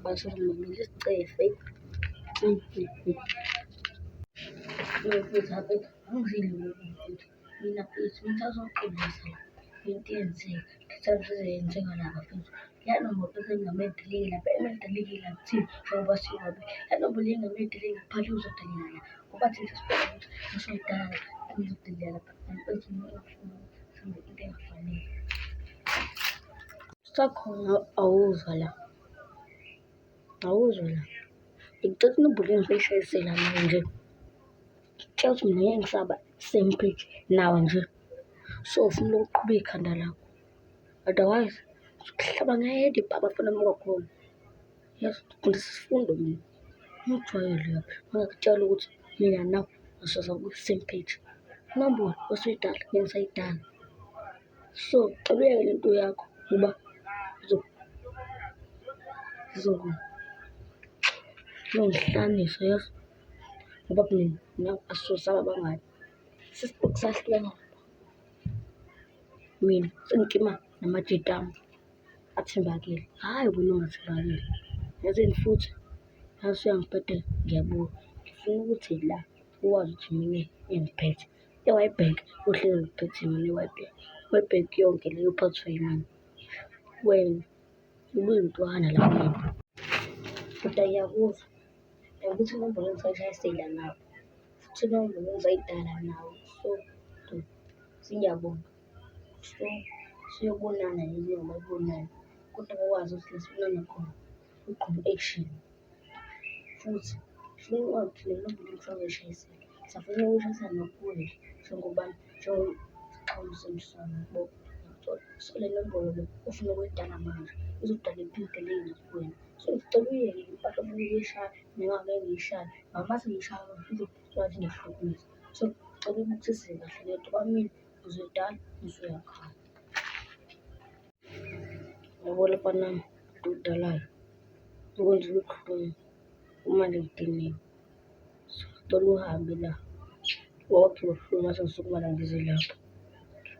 basemamele isicefe. Mfethu apha angizidli lokhu mfethu. Mina mfethu ngisazowuxolisa la into eyenzeka. Ngithanda yenzeka lapha mfethu. La nombolo engamedeleki lapha emedeleki la kuthini njengoba siwabe. La nombolo engamedeleki ngaphandle uzodelela la. Ngoba thina sibona ukuthi usoyidala uzodelela lapha. Mfethu ngiyafuna senze into engafanele. Sakhona awuzwa la. Awuzwa la. Ngicela inombolo engizoyishayisela manje. Tshela ukuthi mina ngeke ngisaba same page nawe nje. So ufuna ukuqhuba ikhanda lakho. Otherwise uzokuhlaba ngehede abafana kwakhona. Yazi ngifundisa isifundo mina. Ungijwayele lapha. Ngingakutshela ukuthi mina nawe asizobe same page. Inombolo usuyidala mina ngisayidala. So cela uyeke le nto yakho ngoba izongihlanisa yazi. Ngoba mina asizosaba abangani. Sahlukana. Mina sengikima namajita ami athembakile. Hhayi wena ongathembakile. Yazini futhi yazi uyangibhedela ngiyabonga. Ngifuna ukuthi la uwazi ukuthi mina engiphethe. E-Witbank uhlezi ngiphethe mina e-Witbank. I-Witbank yonke leyo uphathwa yimina. Wena ubuyintwana la kimi. Kodwa ngiyakuzwa. Ukuthi inombolo engizoyishayisela nawe. Futhi inombolo engizoyidala nawe. So siyabonga. So siyobonana yini noma ayibonani. Kodwa akwazi ukuthi la sibonana khona uqhuba i-action. Futhi ngifuna ukwazi ukuthi le nombolo engizoyishayisela. Ngisafuna ukuyishayisela nakuwe njengobani njengesixhawuli semsamo yabo. So le nombolo le ufuna ukuyidala manje izodala impilo lena kuwena. So ngicela uyeke impahla ofuna ukuyishaya nengake ngiyishaya. Ngoba mase ngiyishaya uzokwazi ngihlukumeze. So ngicela ubukisise kahle le nto kwamina uzoyidala usuyakhala. Yabo lapha nami ngikudalayo ukwenzela ubuhlungu kumanje ngidiniwe. So ngicela uhambe la wonke ubuhlungu mase ngisukumana ngize lapha.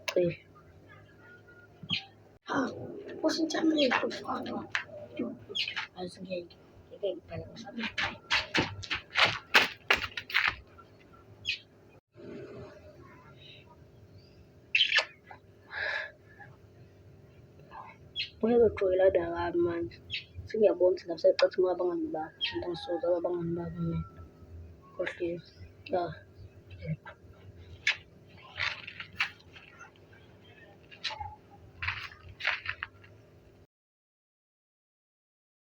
Ngicela. Usijamile mfana. Azi ngeke ngibhala ngisabe. Uyazojwayela nami manje. Sengiyabona ukuthi la secathi ngabangani bakho. Angisoze abangani bakho mina. Kohlezi. Ya.